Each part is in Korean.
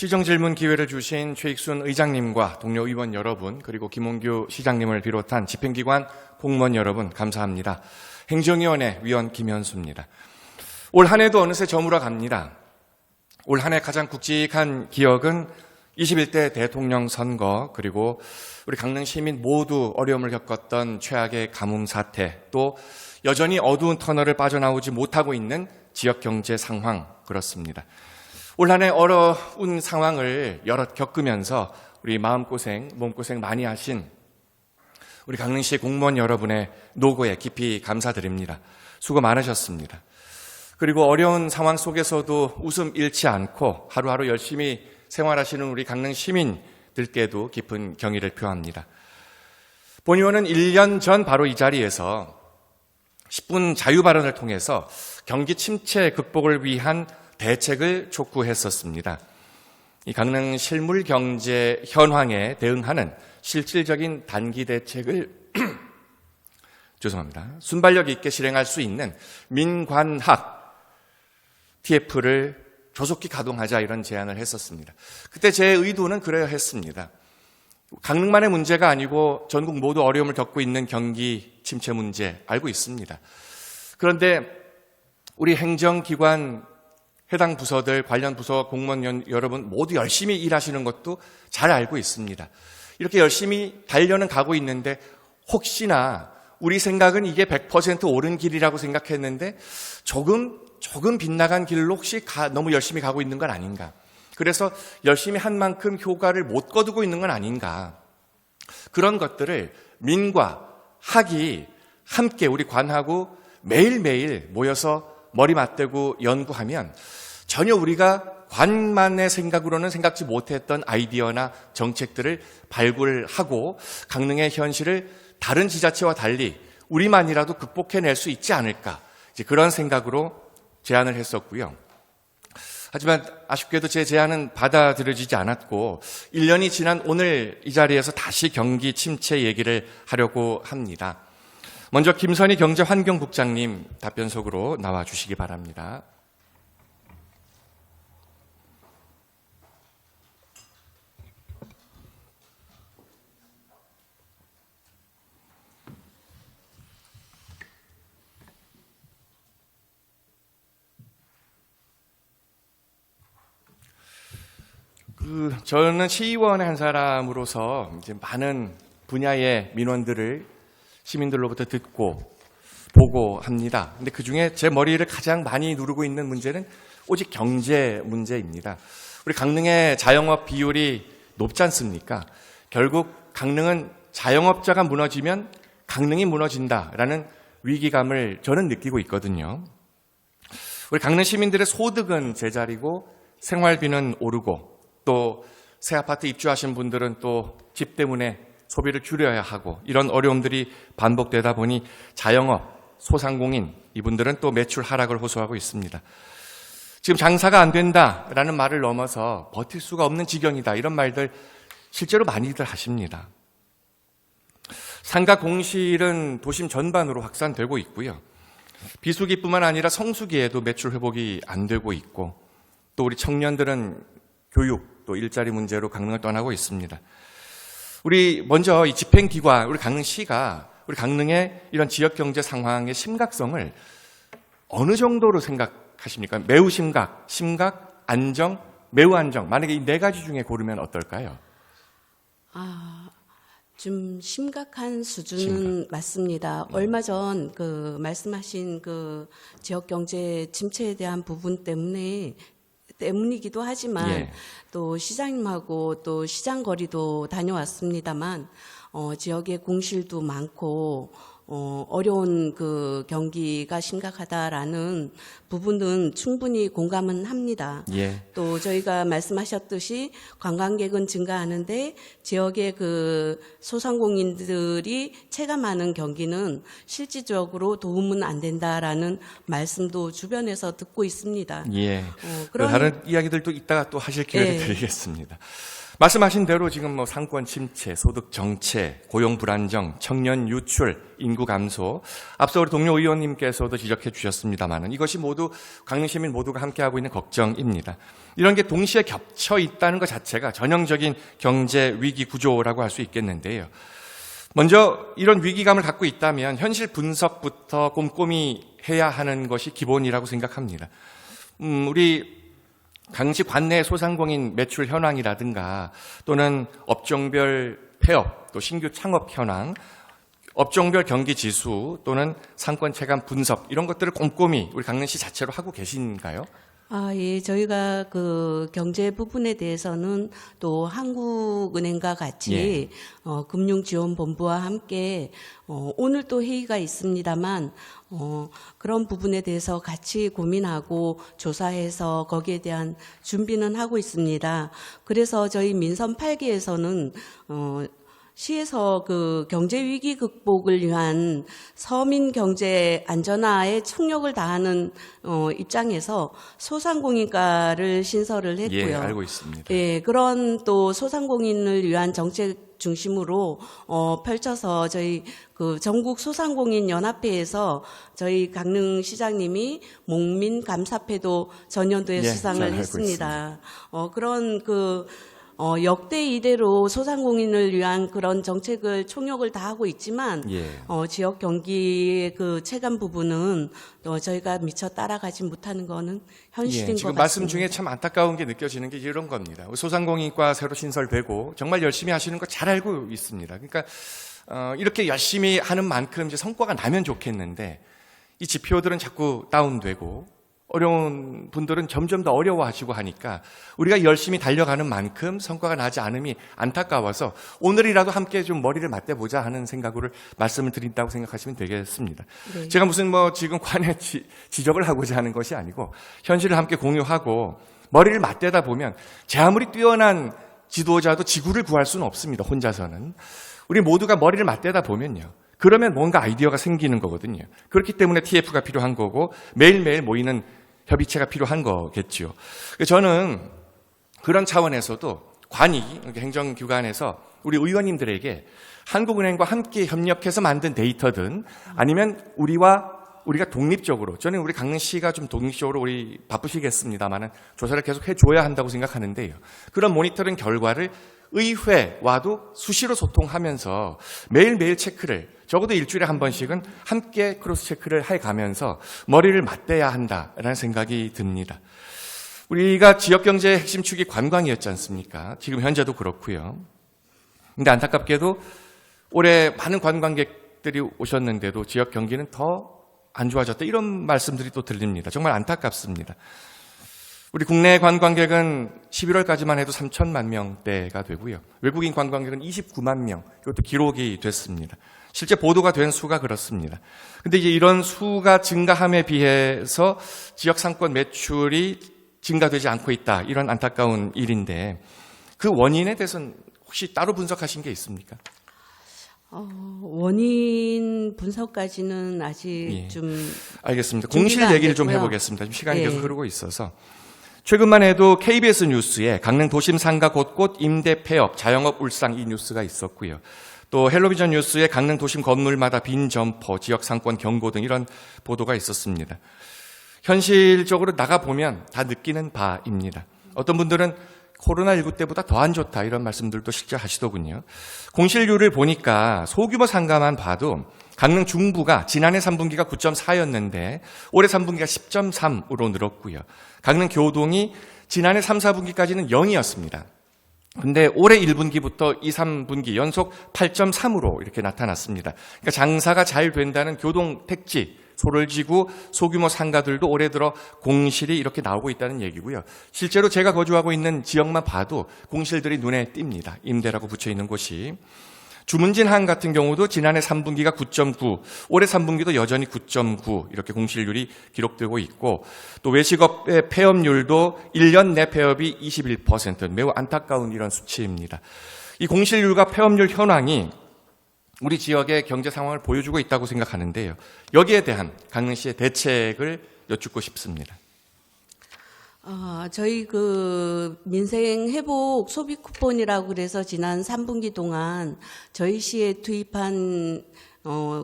시정 질문 기회를 주신 최익순 의장님과 동료 의원 여러분, 그리고 김홍규 시장님을 비롯한 집행기관 공무원 여러분 감사합니다. 행정위원회 위원 김현수입니다. 올 한 해도 어느새 저물어 갑니다. 올 한 해 가장 굵직한 기억은 21대 대통령 선거, 그리고 우리 강릉 시민 모두 어려움을 겪었던 최악의 가뭄 사태, 또 여전히 어두운 터널을 빠져나오지 못하고 있는 지역 경제 상황, 그렇습니다. 올 한 해 어려운 상황을 여럿 겪으면서 우리 마음고생, 몸고생 많이 하신 우리 강릉시 공무원 여러분의 노고에 깊이 감사드립니다. 수고 많으셨습니다. 그리고 어려운 상황 속에서도 웃음 잃지 않고 하루하루 열심히 생활하시는 우리 강릉 시민들께도 깊은 경의를 표합니다. 본 의원은 1년 전 바로 이 자리에서 10분 자유 발언을 통해서 경기 침체 극복을 위한 대책을 촉구했었습니다. 이 강릉 실물 경제 현황에 대응하는 실질적인 단기 대책을 순발력 있게 실행할 수 있는 민관학 TF를 조속히 가동하자, 이런 제안을 했었습니다. 그때 제 의도는 그래야 했습니다. 강릉만의 문제가 아니고 전국 모두 어려움을 겪고 있는 경기 침체 문제 알고 있습니다. 그런데 우리 행정기관 해당 부서들, 관련 부서 공무원 여러분 모두 열심히 일하시는 것도 잘 알고 있습니다. 이렇게 열심히 달려는 가고 있는데 혹시나 우리 생각은 이게 100% 옳은 길이라고 생각했는데 조금 빗나간 길로 혹시 너무 열심히 가고 있는 건 아닌가. 그래서 열심히 한 만큼 효과를 못 거두고 있는 건 아닌가. 그런 것들을 민과 학이 함께 우리 관하고 매일매일 모여서 머리 맞대고 연구하면 전혀 우리가 관만의 생각으로는 생각지 못했던 아이디어나 정책들을 발굴하고 강릉의 현실을 다른 지자체와 달리 우리만이라도 극복해낼 수 있지 않을까. 이제 그런 생각으로 제안을 했었고요. 하지만 아쉽게도 제 제안은 받아들여지지 않았고 1년이 지난 오늘 이 자리에서 다시 경기 침체 얘기를 하려고 합니다. 먼저 김선희 경제환경국장님 답변석으로 나와 주시기 바랍니다. 저는 시의원의 한 사람으로서 이제 많은 분야의 민원들을 시민들로부터 듣고 보고 합니다. 근데 그 중에 제 머리를 가장 많이 누르고 있는 문제는 오직 경제 문제입니다. 우리 강릉의 자영업 비율이 높지 않습니까? 결국 강릉은 자영업자가 무너지면 강릉이 무너진다라는 위기감을 저는 느끼고 있거든요. 우리 강릉 시민들의 소득은 제자리고 생활비는 오르고 또 새 아파트 입주하신 분들은 또 집 때문에 소비를 줄여야 하고 이런 어려움들이 반복되다 보니 자영업, 소상공인 이분들은 또 매출 하락을 호소하고 있습니다. 지금 장사가 안 된다라는 말을 넘어서 버틸 수가 없는 지경이다, 이런 말들 실제로 많이들 하십니다. 상가 공실은 도심 전반으로 확산되고 있고요. 비수기뿐만 아니라 성수기에도 매출 회복이 안 되고 있고 또 우리 청년들은 교육, 또 일자리 문제로 강릉을 떠나고 있습니다. 우리 먼저 이 집행기관, 우리 강릉시가 우리 강릉의 이런 지역경제 상황의 심각성을 어느 정도로 생각하십니까? 매우 심각, 안정, 매우 안정. 만약에 이 네 가지 중에 고르면 어떨까요? 좀 심각한 수준은 맞습니다. 얼마 전 말씀하신 지역 경제 침체에 대한 부분 때문이기도 하지만 또 시장님하고 또 시장 거리도 다녀왔습니다만 지역의 공실도 많고 어려운 경기가 심각하다라는 부분은 충분히 공감은 합니다. 또 저희가 말씀하셨듯이 관광객은 증가하는데 지역의 소상공인들이 체감하는 경기는 실질적으로 도움은 안 된다라는 말씀도 주변에서 듣고 있습니다. 다른 이야기들도 이따가 또 하실 기회를 드리겠습니다. 말씀하신 대로 지금 뭐 상권 침체, 소득 정체, 고용 불안정, 청년 유출, 인구 감소, 앞서 우리 동료 의원님께서도 지적해 주셨습니다만은 이것이 모두 강릉 시민 모두가 함께하고 있는 걱정입니다. 이런 게 동시에 겹쳐 있다는 것 자체가 전형적인 경제 위기 구조라고 할 수 있겠는데요. 먼저 이런 위기감을 갖고 있다면 현실 분석부터 꼼꼼히 해야 하는 것이 기본이라고 생각합니다. 우리 강릉시 관내 소상공인 매출 현황이라든가 또는 업종별 폐업, 또 신규 창업 현황, 업종별 경기 지수 또는 상권 체감 분석 이런 것들을 꼼꼼히 우리 강릉시 자체로 하고 계신가요? 예, 저희가 그 경제 부분에 대해서는 또 한국은행과 같이 금융지원본부와 함께 오늘 또 회의가 있습니다만 그런 부분에 대해서 같이 고민하고 조사해서 거기에 대한 준비는 하고 있습니다. 그래서 저희 민선 8기에서는 시에서 그 경제 위기 극복을 위한 서민 경제 안전화에 총력을 다하는 입장에서 소상공인과를 신설을 했고요. 예, 알고 있습니다. 예, 그런 또 소상공인을 위한 정책 중심으로 펼쳐서 저희 그 전국 소상공인 연합회에서 저희 강릉시장님이 목민 감사패도 전년도에 예, 수상을 잘 알고 했습니다. 그런 그 역대 이래로 소상공인을 위한 그런 정책을 총력을 다하고 있지만 지역 경기의 그 체감 부분은 저희가 미처 따라가지 못하는 거는 현실인 것 지금 같습니다. 말씀 중에 참 안타까운 게 느껴지는 게 이런 겁니다. 소상공인과 새로 신설되고 정말 열심히 하시는 거 잘 알고 있습니다. 그러니까 이렇게 열심히 하는 만큼 이제 성과가 나면 좋겠는데 이 지표들은 자꾸 다운되고 어려운 분들은 점점 더 어려워하시고 하니까 우리가 열심히 달려가는 만큼 성과가 나지 않음이 안타까워서 오늘이라도 함께 좀 머리를 맞대보자 하는 생각으로 말씀을 드린다고 생각하시면 되겠습니다. 네. 제가 무슨 뭐 지금 관에 지적을 하고자 하는 것이 아니고 현실을 함께 공유하고 머리를 맞대다 보면 제 아무리 뛰어난 지도자도 지구를 구할 수는 없습니다. 혼자서는. 우리 모두가 머리를 맞대다 보면요. 그러면 뭔가 아이디어가 생기는 거거든요. 그렇기 때문에 TF가 필요한 거고 매일매일 모이는 협의체가 필요한 거겠죠. 저는 그런 차원에서도 관이 행정기관에서 우리 의원님들에게 한국은행과 함께 협력해서 만든 데이터든 아니면 우리가 독립적으로 저는 우리 강릉시가 좀 독립적으로 우리 바쁘시겠습니다만은 조사를 계속 해줘야 한다고 생각하는데요. 그런 모니터링 결과를 의회와도 수시로 소통하면서 매일매일 체크를 적어도 일주일에 한 번씩은 함께 크로스 체크를 해가면서 머리를 맞대야 한다라는 생각이 듭니다. 우리가 지역경제의 핵심 축이 관광이었지 않습니까? 지금 현재도 그렇고요. 근데 안타깝게도 올해 많은 관광객들이 오셨는데도 지역 경기는 더 안 좋아졌다. 이런 말씀들이 또 들립니다. 정말 안타깝습니다. 우리 국내 관광객은 11월까지만 해도 3천만 명대가 되고요. 외국인 관광객은 29만 명. 이것도 기록이 됐습니다. 실제 보도가 된 수가 그렇습니다. 근데 이제 이런 수가 증가함에 비해서 지역 상권 매출이 증가되지 않고 있다. 이런 안타까운 일인데 그 원인에 대해서는 혹시 따로 분석하신 게 있습니까? 원인 분석까지는 아직 좀 알겠습니다. 공실 얘기를 좀 됐고요. 해보겠습니다. 지금 시간이 계속 흐르고 있어서. 최근만 해도 KBS 뉴스에 강릉 도심 상가 곳곳 임대 폐업, 자영업 울상 이 뉴스가 있었고요. 또 헬로비전 뉴스에 강릉 도심 건물마다 빈 점포, 지역 상권 경고 등 이런 보도가 있었습니다. 현실적으로 나가보면 다 느끼는 바입니다. 어떤 분들은 코로나19 때보다 더 안 좋다 이런 말씀들도 실제 하시더군요. 공실률을 보니까 소규모 상가만 봐도 강릉 중부가 지난해 3분기가 9.4였는데 올해 3분기가 10.3으로 늘었고요. 강릉 교동이 지난해 3, 4분기까지는 0이었습니다. 근데 올해 1분기부터 2, 3분기 연속 8.3으로 이렇게 나타났습니다. 그러니까 장사가 잘 된다는 교동 택지, 소를 지고 소규모 상가들도 올해 들어 공실이 이렇게 나오고 있다는 얘기고요. 실제로 제가 거주하고 있는 지역만 봐도 공실들이 눈에 띕니다. 임대라고 붙여 있는 곳이. 주문진항 같은 경우도 지난해 3분기가 9.9, 올해 3분기도 여전히 9.9 이렇게 공실률이 기록되고 있고 또 외식업의 폐업률도 1년 내 폐업이 21% 매우 안타까운 이런 수치입니다. 이 공실률과 폐업률 현황이 우리 지역의 경제 상황을 보여주고 있다고 생각하는데요. 여기에 대한 강릉시의 대책을 여쭙고 싶습니다. 저희 그 민생 회복 소비 쿠폰이라고 그래서 지난 3분기 동안 저희 시에 투입한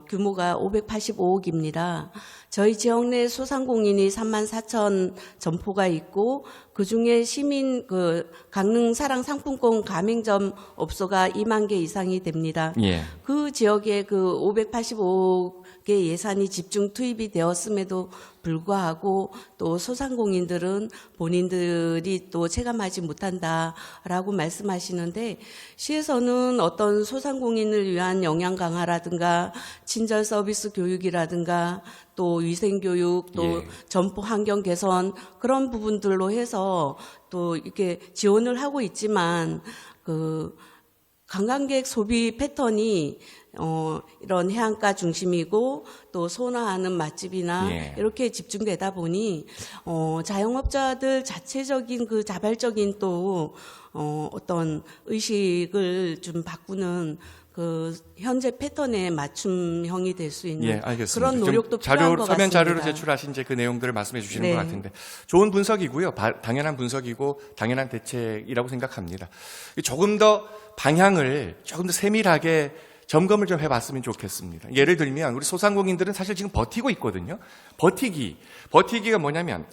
규모가 585억입니다. 저희 지역 내 소상공인이 34,000 점포가 있고 그중에 시민 강릉 사랑 상품권 가맹점 업소가 2만 개 이상이 됩니다. 예. 그 지역에 그 585억의 예산이 집중 투입이 되었음에도 불구하고 또 소상공인들은 본인들이 또 체감하지 못한다라고 말씀하시는데 시에서는 어떤 소상공인을 위한 역량 강화라든가 친절 서비스 교육이라든가 또 위생교육, 또 점포 환경 개선 그런 부분들로 해서 또 이렇게 지원을 하고 있지만 관광객 소비 패턴이 이런 해안가 중심이고 또 선호하는 맛집이나 이렇게 집중되다 보니 자영업자들 자체적인 그 자발적인 또 어떤 의식을 좀 바꾸는 현재 패턴에 맞춤형이 될 수 있는 그런 노력도 필요한 것 같습니다. 서면 자료로 제출하신 그 내용들을 말씀해 주시는 것 같은데 좋은 분석이고요. 당연한 분석이고 당연한 대책이라고 생각합니다. 조금 더 방향을 조금 더 세밀하게 점검을 좀 해봤으면 좋겠습니다. 예를 들면 우리 소상공인들은 사실 지금 버티고 있거든요. 버티기가 뭐냐면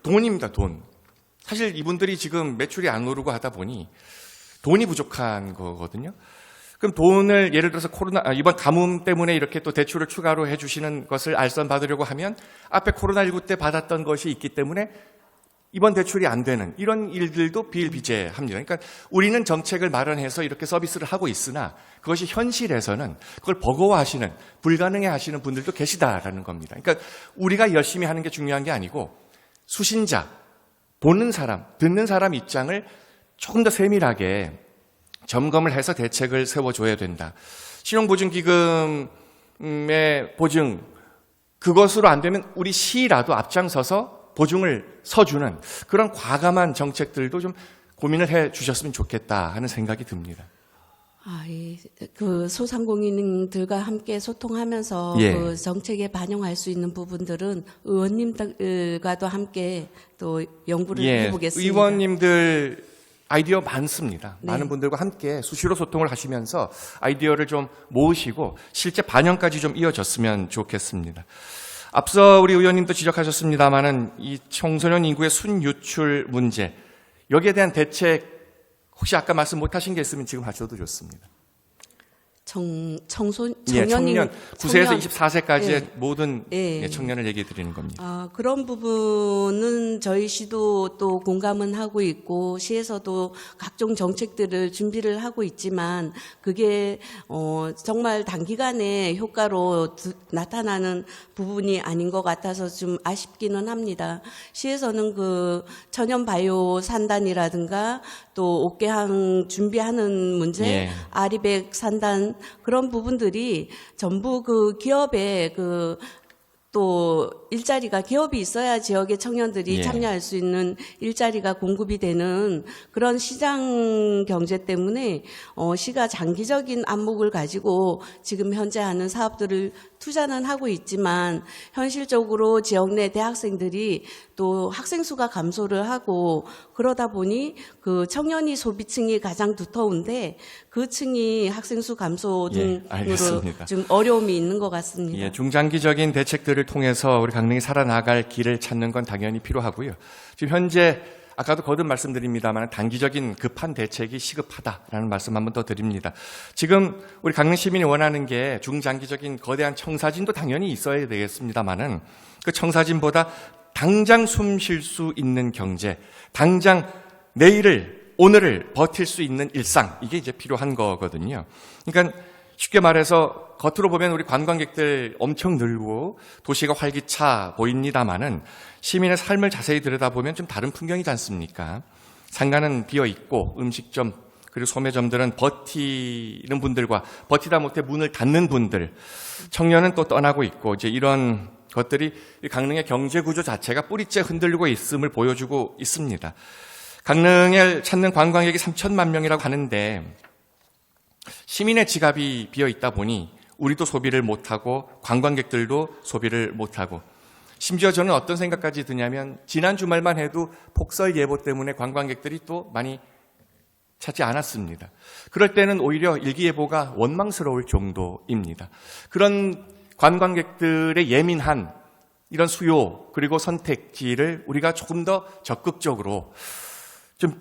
돈입니다. 돈. 사실 이분들이 지금 매출이 안 오르고 하다 보니 돈이 부족한 거거든요. 그럼 돈을 예를 들어서 이번 가뭄 때문에 이렇게 또 대출을 추가로 해주시는 것을 알선 받으려고 하면 앞에 코로나19 때 받았던 것이 있기 때문에 이번 대출이 안 되는 이런 일들도 비일비재합니다. 그러니까 우리는 정책을 마련해서 이렇게 서비스를 하고 있으나 그것이 현실에서는 그걸 버거워하시는 불가능해 하시는 분들도 계시다라는 겁니다. 그러니까 우리가 열심히 하는 게 중요한 게 아니고 수신자, 보는 사람, 듣는 사람 입장을 조금 더 세밀하게 점검을 해서 대책을 세워줘야 된다. 신용보증기금의 보증, 그것으로 안 되면 우리 시라도 앞장서서 보증을 서주는 그런 과감한 정책들도 좀 고민을 해 주셨으면 좋겠다 하는 생각이 듭니다. 그 소상공인들과 함께 소통하면서 그 정책에 반영할 수 있는 부분들은 의원님들과도 함께 또 연구를 해보겠습니다. 의원님들 아이디어 많습니다. 많은 분들과 함께 수시로 소통을 하시면서 아이디어를 좀 모으시고 실제 반영까지 좀 이어졌으면 좋겠습니다. 앞서 우리 의원님도 지적하셨습니다마는 이 청소년 인구의 순유출 문제, 여기에 대한 대책 혹시 아까 말씀 못하신 게 있으면 지금 하셔도 좋습니다. 청년 9세에서 24세까지의 모든 청년을 얘기해 드리는 겁니다. 그런 부분은 저희 시도 또 공감은 하고 있고 시에서도 각종 정책들을 준비를 하고 있지만 그게 정말 단기간에 효과로 나타나는 부분이 아닌 것 같아서 좀 아쉽기는 합니다. 시에서는 그 천연 바이오 산단이라든가 또 옥계항 준비하는 문제, 아리백 산단 그런 부분들이 전부 그 기업의 또 일자리가 기업이 있어야 지역의 청년들이 참여할 수 있는 일자리가 공급이 되는 그런 시장 경제 때문에 시가 장기적인 안목을 가지고 지금 현재 하는 사업들을 투자는 하고 있지만 현실적으로 지역 내 대학생들이 또 학생 수가 감소를 하고 그러다 보니 그 청년이 소비층이 가장 두터운데 그 층이 학생 수 감소 등으로 좀 어려움이 있는 것 같습니다. 중장기적인 대책들을 통해서 우리 강릉이 살아나갈 길을 찾는 건 당연히 필요하고요. 지금 현재 아까도 거듭 말씀드립니다만 단기적인 급한 대책이 시급하다라는 말씀 한번 더 드립니다. 지금 우리 강릉 시민이 원하는 게 중장기적인 거대한 청사진도 당연히 있어야 되겠습니다만은 그 청사진보다 당장 숨 쉴 수 있는 경제, 당장 오늘을 버틸 수 있는 일상, 이게 이제 필요한 거거든요. 그러니까 쉽게 말해서 겉으로 보면 우리 관광객들 엄청 늘고 도시가 활기차 보입니다만은 시민의 삶을 자세히 들여다보면 좀 다른 풍경이지 않습니까? 상가는 비어 있고 음식점 그리고 소매점들은 버티는 분들과 버티다 못해 문을 닫는 분들, 청년은 또 떠나고 있고 이제 이런 것들이 강릉의 경제 구조 자체가 뿌리째 흔들리고 있음을 보여주고 있습니다. 강릉을 찾는 관광객이 3천만 명이라고 하는데 시민의 지갑이 비어 있다 보니 우리도 소비를 못하고 관광객들도 소비를 못하고 심지어 저는 어떤 생각까지 드냐면 지난 주말만 해도 폭설 예보 때문에 관광객들이 또 많이 찾지 않았습니다. 그럴 때는 오히려 일기예보가 원망스러울 정도입니다. 그런 관광객들의 예민한 이런 수요 그리고 선택지를 우리가 조금 더 적극적으로 좀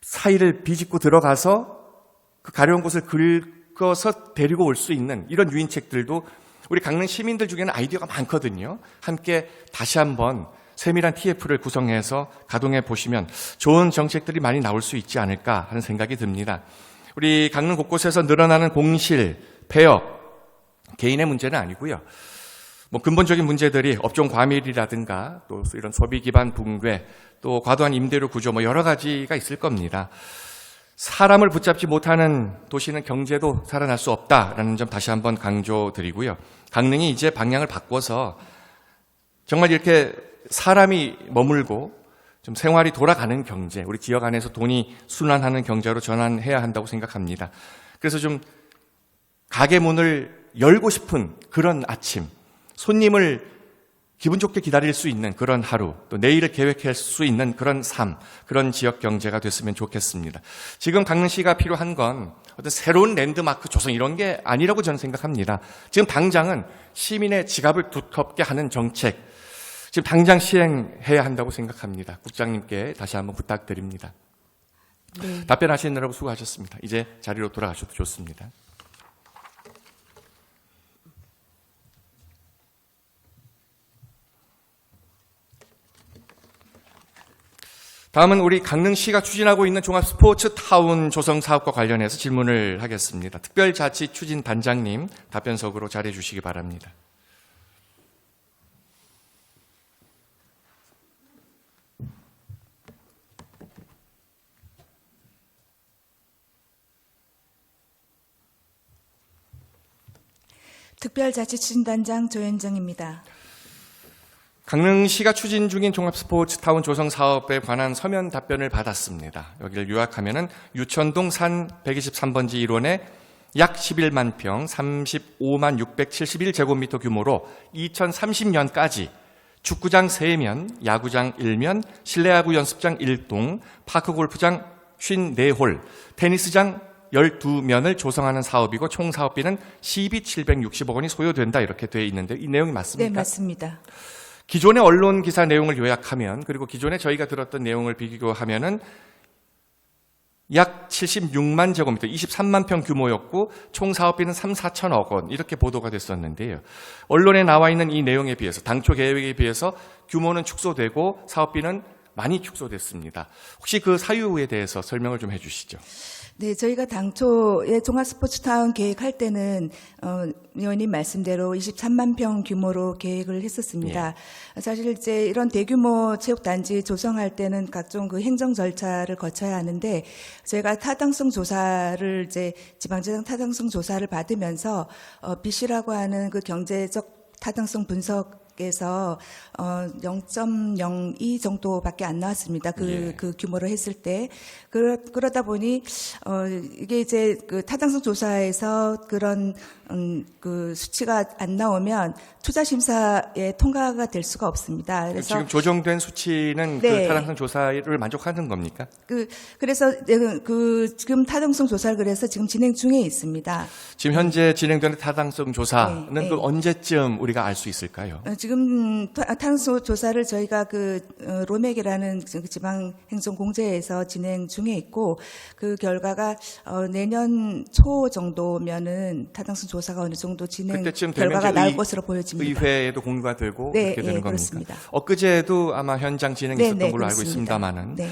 사이를 비집고 들어가서 그 가려운 곳을 긁어서 데리고 올 수 있는 이런 유인책들도 우리 강릉 시민들 중에는 아이디어가 많거든요. 함께 다시 한번 세밀한 TF를 구성해서 가동해 보시면 좋은 정책들이 많이 나올 수 있지 않을까 하는 생각이 듭니다. 우리 강릉 곳곳에서 늘어나는 공실, 폐역, 개인의 문제는 아니고요. 근본적인 문제들이 업종 과밀이라든가 또 이런 소비 기반 붕괴, 또 과도한 임대료 구조 여러 가지가 있을 겁니다. 사람을 붙잡지 못하는 도시는 경제도 살아날 수 없다라는 점 다시 한번 강조드리고요. 강릉이 이제 방향을 바꿔서 정말 이렇게 사람이 머물고 좀 생활이 돌아가는 경제, 우리 지역 안에서 돈이 순환하는 경제로 전환해야 한다고 생각합니다. 그래서 좀 가게 문을 열고 싶은 그런 아침, 손님을 기분 좋게 기다릴 수 있는 그런 하루, 또 내일을 계획할 수 있는 그런 삶, 그런 지역 경제가 됐으면 좋겠습니다. 지금 강릉시가 필요한 건 어떤 새로운 랜드마크 조성 이런 게 아니라고 저는 생각합니다. 지금 당장은 시민의 지갑을 두껍게 하는 정책, 지금 당장 시행해야 한다고 생각합니다. 국장님께 다시 한번 부탁드립니다. 네. 답변하시느라고 수고하셨습니다. 이제 자리로 돌아가셔도 좋습니다. 다음은 우리 강릉시가 추진하고 있는 종합스포츠타운 조성 사업과 관련해서 질문을 하겠습니다. 특별자치추진단장님 답변석으로 자리해 주시기 바랍니다. 특별자치추진단장 조현정입니다. 강릉시가 추진 중인 종합스포츠타운 조성 사업에 관한 서면 답변을 받았습니다. 여기를 요약하면은 유천동 산 123번지 1원에 약 11만 평, 35만 671제곱미터 규모로 2030년까지 축구장 3면, 야구장 1면, 실내야구 연습장 1동, 파크골프장 54홀, 테니스장 12면을 조성하는 사업이고 총 사업비는 시비 760억 원이 소요된다 이렇게 되어 있는데 이 내용이 맞습니까? 네, 맞습니다. 기존의 언론 기사 내용을 요약하면 그리고 기존에 저희가 들었던 내용을 비교하면은 약 76만 제곱미터, 23만 평 규모였고 총 사업비는 3, 4천억 원 이렇게 보도가 됐었는데요. 언론에 나와 있는 이 내용에 비해서 당초 계획에 비해서 규모는 축소되고 사업비는 많이 축소됐습니다. 혹시 그 사유에 대해서 설명을 좀 해주시죠. 네, 저희가 당초에 종합스포츠타운 계획할 때는 의원님 말씀대로 23만 평 규모로 계획을 했었습니다. 사실 이제 이런 대규모 체육단지 조성할 때는 각종 그 행정 절차를 거쳐야 하는데 저희가 타당성 조사를 이제 지방재정 타당성 조사를 받으면서 BC라고 하는 그 경제적 타당성 분석에서 0.02 정도밖에 안 나왔습니다. 그 규모로 했을 때. 그러다 보니 이게 이제 그 타당성 조사에서 그런 그 수치가 안 나오면 투자 심사에 통과가 될 수가 없습니다. 그래서 지금 조정된 수치는 네. 그 타당성 조사를 만족하는 겁니까? 그래서 지금 타당성 조사를 그래서 지금 진행 중에 있습니다. 지금 현재 진행되는 타당성 조사는 네. 그 언제쯤 우리가 알 수 있을까요? 지금 타당성 조사를 저희가 로맥이라는 지방행정공제에서 진행 중에 있고 그 결과가 내년 초 정도면은 타당성 조사가 어느 정도 진행 그때쯤 되면 결과가 이제 나올 것으로 보여집니다. 의회에도 공유가 되고 네, 그렇게 되는 겁니까? 그렇습니다. 엊그제도 아마 현장 진행이 있었던 걸로 알고 그렇습니다. 있습니다만은 네.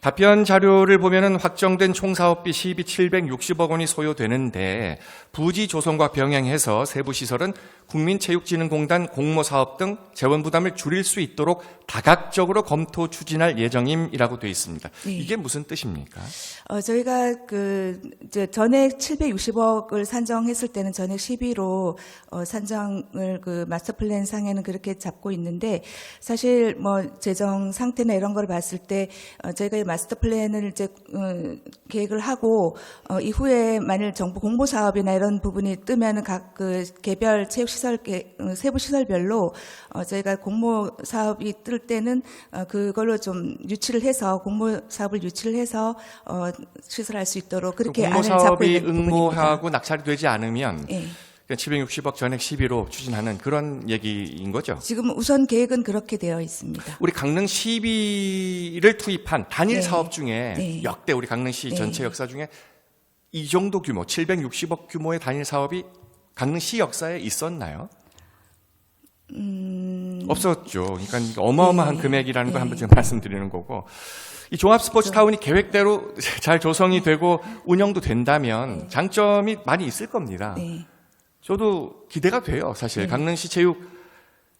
답변 자료를 보면은 확정된 총 사업비 시비 760억 원이 소요되는데 부지 조성과 병행해서 세부 시설은 국민체육진흥공단 공모사업 등 재원 부담을 줄일 수 있도록 다각적으로 검토 추진할 예정임이라고 되어 있습니다. 네. 이게 무슨 뜻입니까? 저희가 이제 전액 760억을 산정했을 때는 전액 시비로 산정을 마스터 플랜 상에는 그렇게 잡고 있는데 사실 재정 상태나 이런 걸 봤을 때 저희가 마스터 플랜을 이제 계획을 하고 이후에 만일 정부 공모 사업이나 이런 부분이 뜨면은 각 그 개별 체육 시설 세부 시설별로 저희가 공모 사업이 뜰 때는 그걸로 좀 유치를 해서 공모 사업을 유치를 해서 시설할 수 있도록 그렇게 공모 안을 잡고 사업이 있는 부분입니다. 응모하고 낙찰이 되지 않으면 예. 760억 전액 시비로 추진하는 그런 얘기인 거죠. 지금 우선 계획은 그렇게 되어 있습니다. 우리 강릉 시비를 투입한 단일 네. 사업 중에 네. 역대 우리 강릉시 네. 전체 역사 중에 이 정도 규모, 760억 규모의 단일 사업이 강릉시 역사에 있었나요? 없었죠. 그러니까 어마어마한 네. 금액이라는 걸 네. 한번 제가 말씀드리는 거고. 이 종합 스포츠 타운이 계획대로 잘 조성이 되고 운영도 된다면 장점이 많이 있을 겁니다. 네. 저도 기대가 돼요, 사실. 강릉시 체육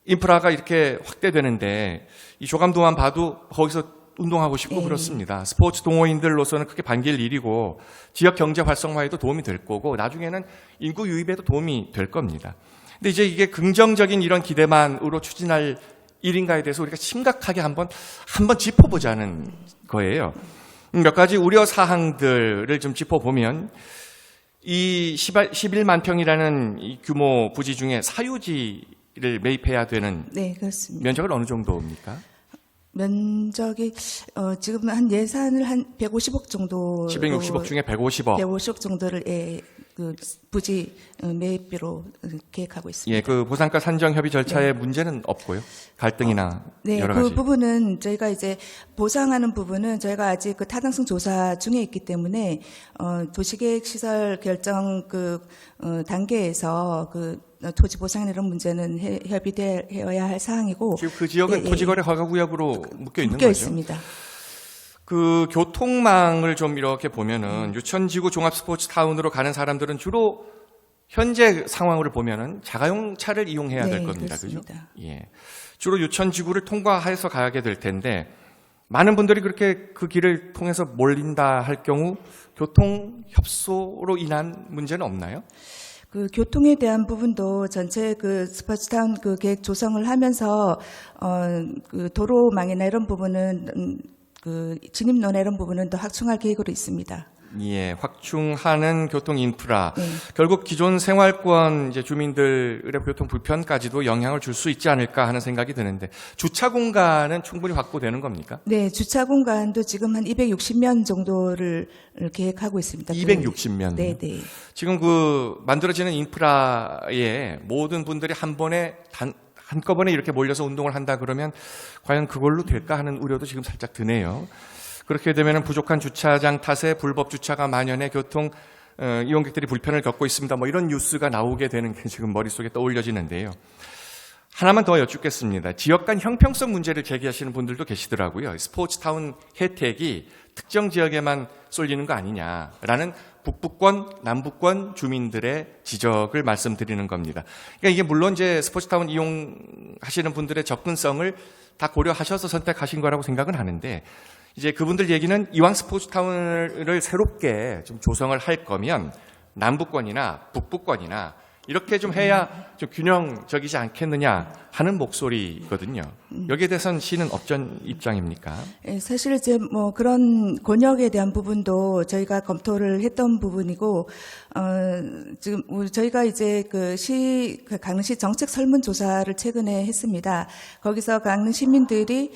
인프라가 이렇게 확대되는데 이 조감도만 봐도 거기서 운동하고 싶고 그렇습니다. 스포츠 동호인들로서는 크게 반길 일이고 지역 경제 활성화에도 도움이 될 거고 나중에는 인구 유입에도 도움이 될 겁니다. 근데 이제 이게 긍정적인 이런 기대만으로 추진할 일인가에 대해서 우리가 심각하게 한번 짚어보자는 거예요. 몇 가지 우려 사항들을 좀 짚어보면 이 11만 평이라는 이 규모 부지 중에 사유지를 매입해야 되는 네, 그렇습니다. 면적은 어느 정도입니까? 면적이 지금 한 예산을 한 150억 정도 760억 중에 150억. 150억 정도를 그 부지 매입비로 계획하고 있습니다. 예, 그 보상가 산정 협의 절차에 문제는 없고요. 갈등이나 네, 여러 그 가지. 부분은 저희가 이제 보상하는 부분은 저희가 아직 그 타당성 조사 중에 있기 때문에 도시계획 시설 결정 그 단계에서 그 토지 보상 이런 문제는 협의되어야 할 사항이고 지금 그 지역은 토지거래 허가구역으로 묶여 있는 묶여 거죠. 있습니다. 그 교통망을 좀 이렇게 보면은 유천지구 종합스포츠타운으로 가는 사람들은 주로 현재 상황을 보면은 자가용 차를 이용해야 네, 될 겁니다. 그죠? 그렇습니다. 예. 주로 유천지구를 통과해서 가게 될 텐데 많은 분들이 그렇게 그 길을 통해서 몰린다 할 경우 교통 협소로 인한 문제는 없나요? 그 교통에 대한 부분도 전체 그 스포츠타운 그 계획 조성을 하면서 그 도로망이나 이런 부분은 그 진입로나 이런 부분은 더 확충할 계획으로 있습니다. 예, 확충하는 교통 인프라. 네. 결국 기존 생활권 이제 주민들의 교통 불편까지도 영향을 줄 수 있지 않을까 하는 생각이 드는데 주차 공간은 충분히 확보되는 겁니까? 네, 주차 공간도 지금 한 260면 정도를 계획하고 있습니다. 260면. 네, 네. 지금 그 만들어지는 인프라에 모든 분들이 한꺼번에 이렇게 몰려서 운동을 한다 그러면 과연 그걸로 될까 하는 우려도 지금 살짝 드네요. 그렇게 되면 부족한 주차장 탓에 불법 주차가 만연해 교통 이용객들이 불편을 겪고 있습니다. 뭐 이런 뉴스가 나오게 되는 게 지금 머릿속에 떠올려지는데요. 하나만 더 여쭙겠습니다. 지역 간 형평성 문제를 제기하시는 분들도 계시더라고요. 스포츠타운 혜택이 특정 지역에만 쏠리는 거 아니냐라는 북부권, 남부권 주민들의 지적을 말씀드리는 겁니다. 그러니까 이게 물론 이제 스포츠타운 이용하시는 분들의 접근성을 다 고려하셔서 선택하신 거라고 생각은 하는데 이제 그분들 얘기는 이왕 스포츠타운을 새롭게 좀 조성을 할 거면 남부권이나 북부권이나 이렇게 좀 해야 좀 균형적이지 않겠느냐 하는 목소리거든요. 여기에 대해서는 시는 어떤 입장입니까? 예, 사실 이제 뭐 그런 권역에 대한 부분도 저희가 검토를 했던 부분이고 지금 저희가 이제 그 강릉시 정책 설문조사를 최근에 했습니다. 거기서 강릉 시민들이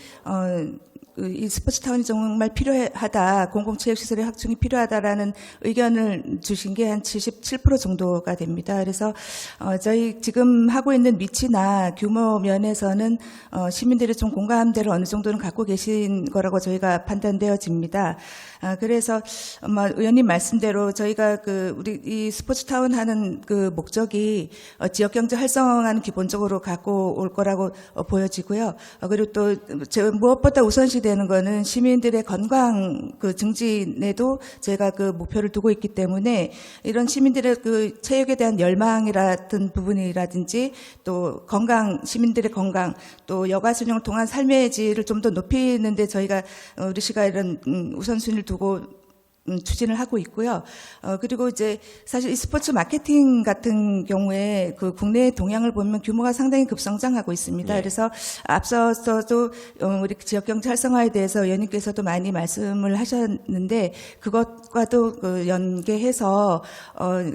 이 스포츠타운이 정말 필요하다, 공공체육시설의 확충이 필요하다라는 의견을 주신 게 한 77% 정도가 됩니다. 그래서 저희 지금 하고 있는 위치나 규모 면에서는 시민들이 좀 공감대를 어느 정도는 갖고 계신 거라고 저희가 판단되어집니다. 그래서 의원님 말씀대로 저희가 우리 이 스포츠타운 하는 그 목적이 지역 경제 활성화는 기본적으로 갖고 올 거라고 보여지고요. 그리고 또 무엇보다 우선시되는 거는 시민들의 건강 그 증진에도 저희가 그 목표를 두고 있기 때문에 이런 시민들의 그 체육에 대한 열망이라든 부분이라든지 또 시민들의 건강 또 여가수령을 통한 삶의 질을 좀 더 높이는데 저희가 우리 시가 이런 우선순위를 두고 추진을 하고 있고요. 그리고 이제 사실 이 스포츠 마케팅 같은 경우에 그 국내 동향을 보면 규모가 상당히 급성장하고 있습니다. 예. 그래서 앞서서도 우리 지역 경제 활성화에 대해서 의원님께서도 많이 말씀을 하셨는데 그것과도 그 연계해서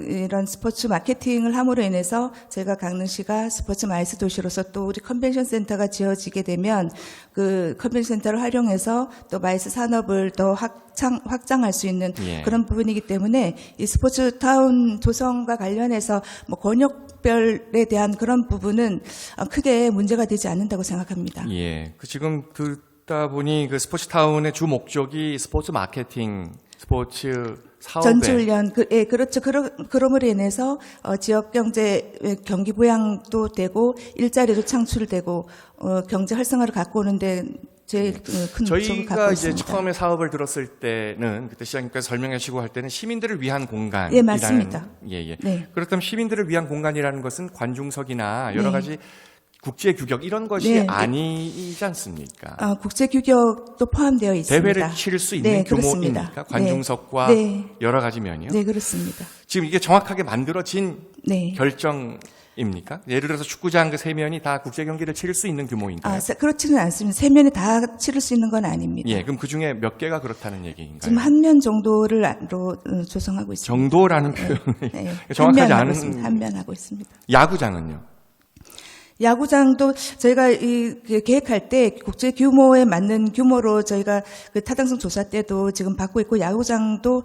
이런 스포츠 마케팅을 함으로 인해서 저희가 강릉시가 스포츠 마이스 도시로서 또 우리 컨벤션 센터가 지어지게 되면 그 컨벤션 센터를 활용해서 또 마이스 산업을 더 확장할 수 있는 예. 그런 부분이기 때문에 이 스포츠 타운 조성과 관련해서 뭐 권역별에 대한 그런 부분은 크게 문제가 되지 않는다고 생각합니다. 예. 그 지금 듣다 보니 그 스포츠 타운의 주 목적이 스포츠 마케팅, 스포츠 사업에 전지훈련, 예, 그렇죠. 그럼으로 인해서 지역 경제 경기 부양도 되고 일자리도 창출되고 경제 활성화를 갖고 오는데 제일 큰 목적을 저희가 갖고 이제 있습니다. 처음에 사업을 들었을 때는 그때 시장님께서 설명하시고 할 때는 시민들을 위한 공간이라는 예, 맞습니다. 예. 네. 그렇다면 시민들을 위한 공간이라는 것은 관중석이나 여러 네. 가지 국제 규격 이런 것이 네. 아니지 않습니까? 국제 규격도 포함되어 있습니다. 대회를 치를 수 있는 네, 규모입니까? 그렇습니다. 관중석과 네. 여러 가지 면이요. 네, 그렇습니다. 지금 이게 정확하게 만들어진 네. 결정입니까? 예를 들어서 축구장 그 세 면이 다 국제 경기를 치를 수 있는 규모인가요? 그렇지는 않습니다. 세 면이 다 치를 수 있는 건 아닙니다. 예, 그럼 그 중에 몇 개가 그렇다는 얘기인가요? 지금 한 면 정도로 조성하고 있습니다. 정도라는 표현이 네. 정확하지 한 않은. 면 하고 있습니다. 야구장은요? 야구장도 저희가 계획할 때 국제 규모에 맞는 규모로 저희가 그 타당성 조사 때도 지금 받고 있고 야구장도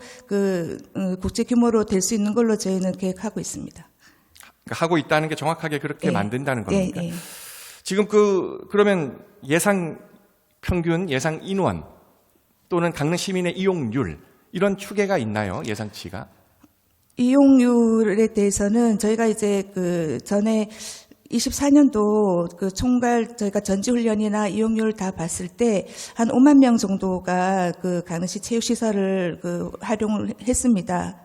국제 규모로 될 수 있는 걸로 저희는 계획하고 있습니다. 그러니까 하고 있다는 게 정확하게 그렇게 네. 만든다는 겁니까? 네, 네. 지금 그러면 예상 평균, 예상 인원 또는 강릉 시민의 이용률 이런 추계가 있나요? 예상치가? 이용률에 대해서는 저희가 이제 전에 24년도 총괄 저희가 전지훈련이나 이용률 다 봤을 때 한 5만 명 정도가 강릉시 체육시설을 활용을 했습니다.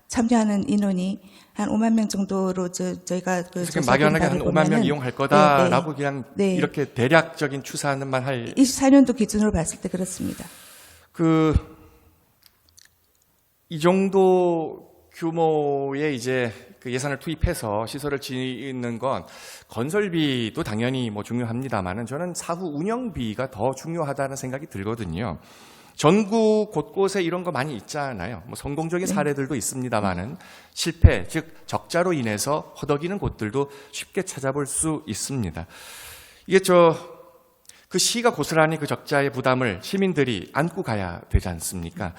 참여하는 인원이 한 5만 명 정도로 저희가 막연하게 한 5만 명 이용할 거다라고 네. 그냥 네. 이렇게 대략적인 추산만 할. 24년도 기준으로 봤을 때 그렇습니다. 이 정도 규모의 이제 예산을 투입해서 시설을 짓는 건 건설비도 당연히 중요합니다만은 저는 사후 운영비가 더 중요하다는 생각이 들거든요. 전국 곳곳에 이런 거 많이 있잖아요. 성공적인 사례들도 있습니다만은 실패, 즉 적자로 인해서 허덕이는 곳들도 쉽게 찾아볼 수 있습니다. 이게 그 시가 고스란히 그 적자의 부담을 시민들이 안고 가야 되지 않습니까?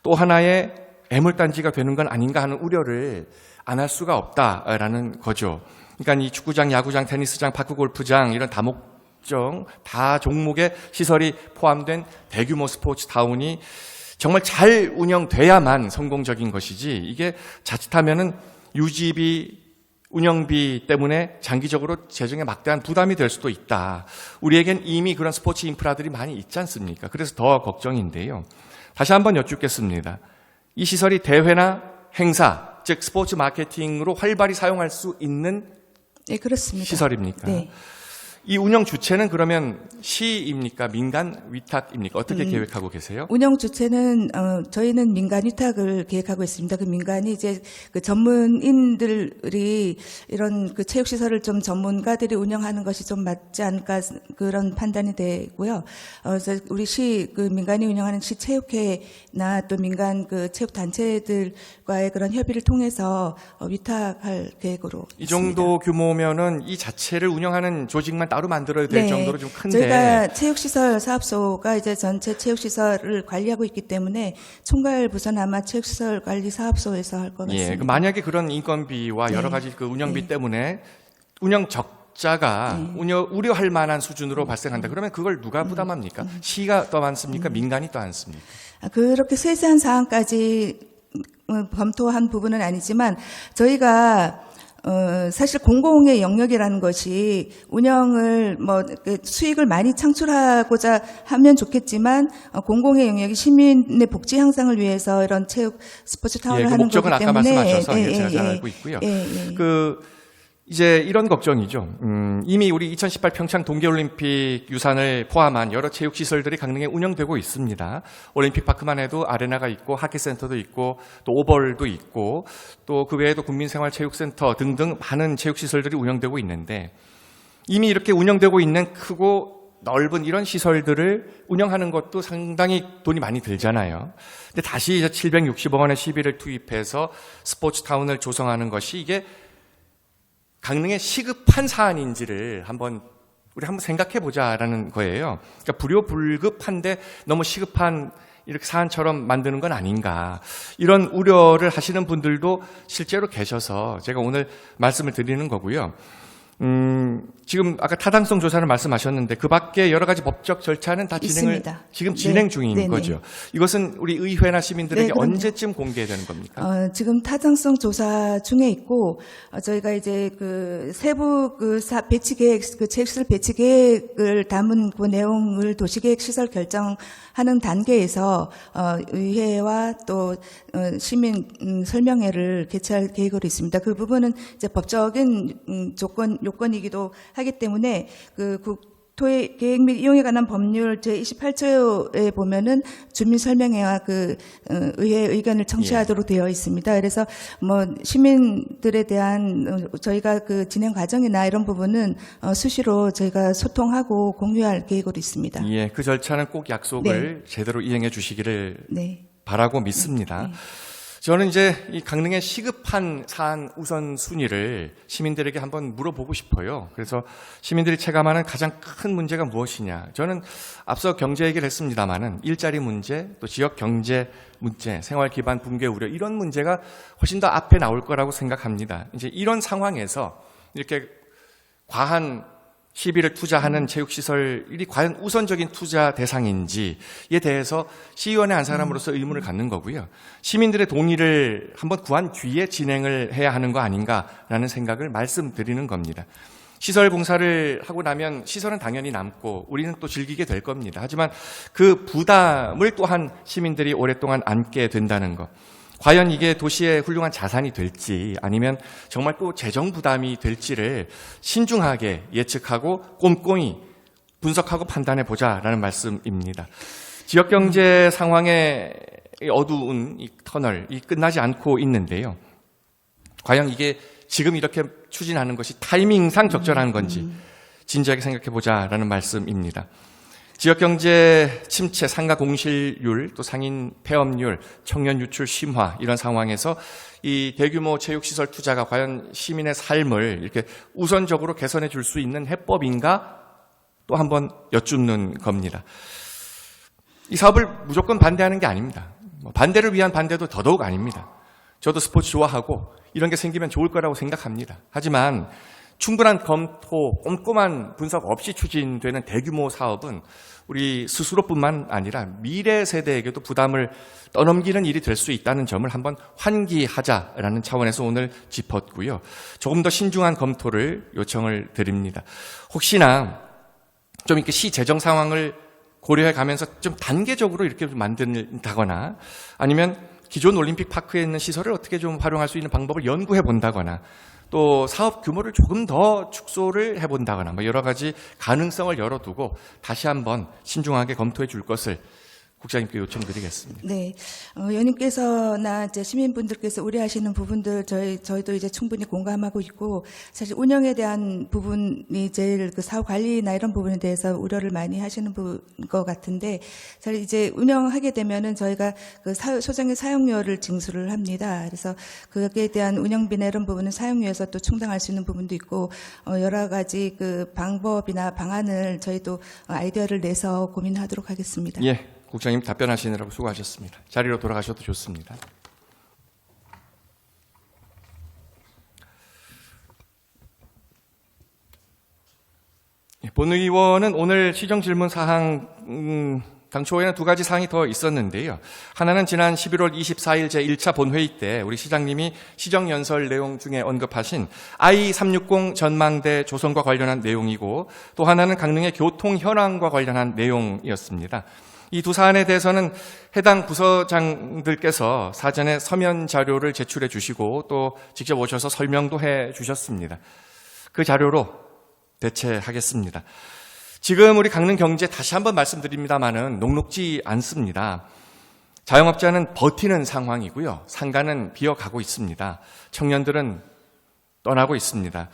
또 하나의 애물단지가 되는 건 아닌가 하는 우려를 안 할 수가 없다라는 거죠. 그러니까 이 축구장, 야구장, 테니스장, 파크골프장 이런 다 종목의 시설이 포함된 대규모 스포츠 타운이 정말 잘 운영돼야만 성공적인 것이지 이게 자칫하면은 유지비, 운영비 때문에 장기적으로 재정에 막대한 부담이 될 수도 있다. 우리에겐 이미 그런 스포츠 인프라들이 많이 있지 않습니까? 그래서 더 걱정인데요. 다시 한번 여쭙겠습니다. 이 시설이 대회나 행사, 즉 스포츠 마케팅으로 활발히 사용할 수 있는 네, 그렇습니다. 시설입니까? 네. 이 운영 주체는 그러면 시입니까? 민간 위탁입니까? 어떻게 계획하고 계세요? 운영 주체는 저희는 민간 위탁을 계획하고 있습니다. 그 민간이 이제 전문인들이 이런 체육 시설을 좀 전문가들이 운영하는 것이 좀 맞지 않을까 그런 판단이 되고요. 그래서 우리 민간이 운영하는 시 체육회나 또 민간 체육 단체들과의 그런 협의를 통해서 위탁할 계획으로 이 있습니다. 정도 규모면은 이 자체를 운영하는 조직만 따로 만들어야 될 정도로 좀 큰데. 저희가 체육시설 사업소가 이제 전체 체육시설을 관리하고 있기 때문에 총괄 부서는 아마 체육시설 관리 사업소에서 할 것 같습니다. 예, 만약에 그런 인건비와 여러 가지 운영비 때문에 운영 적자가 우려할 만한 수준으로 발생한다. 그러면 그걸 누가 부담합니까? 시가 더 많습니까? 민간이 더 많습니까? 그렇게 세세한 사항까지 검토한 부분은 아니지만 저희가 사실 공공의 영역이라는 것이 운영을 수익을 많이 창출하고자 하면 좋겠지만 공공의 영역이 시민의 복지 향상을 위해서 이런 체육 스포츠 타운을 그 하는 목적은 거기 아까 때문에 말씀하셔서 제가 잘 알고 있고요. 이제 이런 걱정이죠. 이미 우리 2018 평창 동계올림픽 유산을 포함한 여러 체육시설들이 강릉에 운영되고 있습니다. 올림픽파크만 해도 아레나가 있고 하키센터도 있고 또 오벌도 있고 또 그 외에도 국민생활체육센터 등등 많은 체육시설들이 운영되고 있는데 이미 이렇게 운영되고 있는 크고 넓은 이런 시설들을 운영하는 것도 상당히 돈이 많이 들잖아요. 근데 다시 이제 760억 원의 시비를 투입해서 스포츠타운을 조성하는 것이 이게 강릉에 시급한 사안인지를 우리 한번 생각해 보자라는 거예요. 그러니까 불효불급한데 너무 시급한 이렇게 사안처럼 만드는 건 아닌가. 이런 우려를 하시는 분들도 실제로 계셔서 제가 오늘 말씀을 드리는 거고요. 지금 아까 타당성 조사를 말씀하셨는데 그 밖에 여러 가지 법적 절차는 다 있습니다. 지금 네. 진행 중인 네네. 거죠. 이것은 우리 의회나 시민들에게 네, 그럼요. 언제쯤 공개되는 겁니까? 지금 타당성 조사 중에 있고 저희가 이제 그 세부 배치 계획, 그 체육시설 배치 계획을 담은 그 내용을 도시계획 시설 결정하는 단계에서 의회와 또 시민 설명회를 개최할 계획으로 있습니다. 그 부분은 이제 법적인 요건이기도 하기 때문에 그 국토의 계획 및 이용에 관한 법률 제28조에 보면은 주민 설명회와 그 의회 의견을 청취하도록 되어 있습니다. 그래서 뭐 시민들에 대한 저희가 그 진행 과정이나 이런 부분은 수시로 저희가 소통하고 공유할 계획으로 있습니다. 예, 그 절차는 꼭 약속을 제대로 이행해 주시기를 바라고 믿습니다. 저는 이제 이 강릉의 시급한 사안 우선순위를 시민들에게 한번 물어보고 싶어요. 그래서 시민들이 체감하는 가장 큰 문제가 무엇이냐. 저는 앞서 경제 얘기를 했습니다마는 일자리 문제, 또 지역 경제 문제, 생활 기반 붕괴 우려 이런 문제가 훨씬 더 앞에 나올 거라고 생각합니다. 이제 이런 상황에서 이렇게 과한 시비를 투자하는 체육시설이 과연 우선적인 투자 대상인지에 대해서 시의원의 한 사람으로서 의문을 갖는 거고요. 시민들의 동의를 한번 구한 뒤에 진행을 해야 하는 거 아닌가라는 생각을 말씀드리는 겁니다. 시설 공사를 하고 나면 시설은 당연히 남고 우리는 또 즐기게 될 겁니다. 하지만 그 부담을 또한 시민들이 오랫동안 안게 된다는 것. 과연 이게 도시의 훌륭한 자산이 될지 아니면 정말 또 재정 부담이 될지를 신중하게 예측하고 꼼꼼히 분석하고 판단해 보자라는 말씀입니다. 지역 경제 상황의 어두운 이 터널이 끝나지 않고 있는데요. 과연 이게 지금 이렇게 추진하는 것이 타이밍상 적절한 건지 진지하게 생각해 보자라는 말씀입니다. 지역경제 침체, 상가 공실률, 또 상인 폐업률, 청년 유출 심화 이런 상황에서 이 대규모 체육시설 투자가 과연 시민의 삶을 이렇게 우선적으로 개선해 줄 수 있는 해법인가 또 한번 여쭙는 겁니다. 이 사업을 무조건 반대하는 게 아닙니다. 반대를 위한 반대도 더더욱 아닙니다. 저도 스포츠 좋아하고 이런 게 생기면 좋을 거라고 생각합니다. 하지만 충분한 검토, 꼼꼼한 분석 없이 추진되는 대규모 사업은 우리 스스로뿐만 아니라 미래 세대에게도 부담을 떠넘기는 일이 될 수 있다는 점을 한번 환기하자라는 차원에서 오늘 짚었고요. 조금 더 신중한 검토를 요청을 드립니다. 혹시나 좀 이렇게 시 재정 상황을 고려해 가면서 좀 단계적으로 이렇게 만든다거나 아니면 기존 올림픽 파크에 있는 시설을 어떻게 좀 활용할 수 있는 방법을 연구해 본다거나 또 사업 규모를 조금 더 축소를 해본다거나 뭐 여러 가지 가능성을 열어두고 다시 한번 신중하게 검토해 줄 것을 국장님께 요청드리겠습니다. 네, 의원님께서나 이제 시민분들께서 우려하시는 부분들 저희도 이제 충분히 공감하고 있고 사실 운영에 대한 부분이 제일 그 사업 관리나 이런 부분에 대해서 우려를 많이 하시는 것 같은데 사실 이제 운영하게 되면은 저희가 그 소정의 사용료를 징수를 합니다. 그래서 거기에 대한 운영비나 이런 부분은 사용료에서 또 충당할 수 있는 부분도 있고 여러 가지 그 방법이나 방안을 저희도 아이디어를 내서 고민하도록 하겠습니다. 예. 국장님 답변하시느라고 수고하셨습니다. 자리로 돌아가셔도 좋습니다. 본의원은 오늘 시정 질문 사항 당초에는 두 가지 사항이 더 있었는데요. 하나는 지난 11월 24일 제1차 본회의 때 우리 시장님이 시정연설 내용 중에 언급하신 I-360 전망대 조성과 관련한 내용이고 또 하나는 강릉의 교통 현황과 관련한 내용이었습니다. 이 두 사안에 대해서는 해당 부서장들께서 사전에 서면 자료를 제출해 주시고 또 직접 오셔서 설명도 해 주셨습니다. 그 자료로 대체하겠습니다. 지금 우리 강릉 경제 다시 한번 말씀드립니다마는 녹록지 않습니다. 자영업자는 버티는 상황이고요. 상가는 비어가고 있습니다. 청년들은 떠나고 있습니다.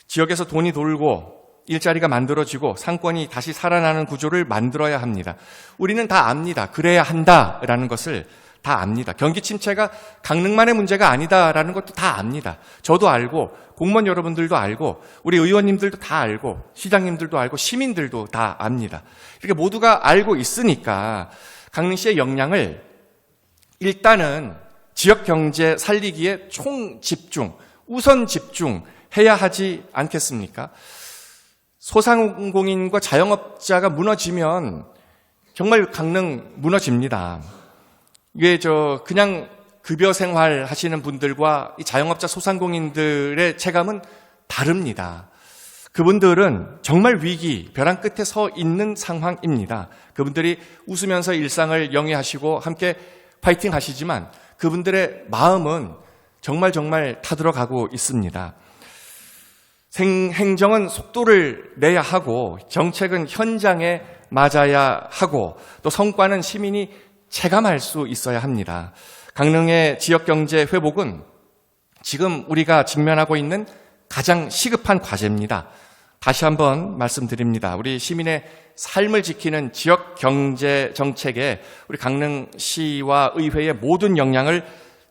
지역에서 돈이 돌고 일자리가 만들어지고 상권이 다시 살아나는 구조를 만들어야 합니다. 우리는 다 압니다. 그래야 한다라는 것을 다 압니다. 경기 침체가 강릉만의 문제가 아니다라는 것도 다 압니다. 저도 알고 공무원 여러분들도 알고 우리 의원님들도 다 알고 시장님들도 알고 시민들도 다 압니다. 이렇게 모두가 알고 있으니까 강릉시의 역량을 일단은 지역 경제 살리기에 총집중, 우선 집중해야 하지 않겠습니까? 소상공인과 자영업자가 무너지면 정말 강릉 무너집니다. 이게 그냥 급여 생활 하시는 분들과 이 자영업자 소상공인들의 체감은 다릅니다. 그분들은 정말 위기, 벼랑 끝에 서 있는 상황입니다. 그분들이 웃으면서 일상을 영위하시고 함께 파이팅 하시지만 그분들의 마음은 정말 타들어가고 있습니다. 행정은 속도를 내야 하고 정책은 현장에 맞아야 하고 또 성과는 시민이 체감할 수 있어야 합니다. 강릉의 지역경제 회복은 지금 우리가 직면하고 있는 가장 시급한 과제입니다. 다시 한번 말씀드립니다. 우리 시민의 삶을 지키는 지역경제 정책에 우리 강릉시와 의회의 모든 역량을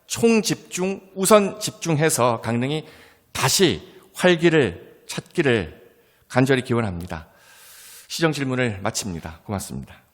총집중, 우선 집중해서 강릉이 다시 활기를 찾기를 간절히 기원합니다. 시정 질문을 마칩니다. 고맙습니다.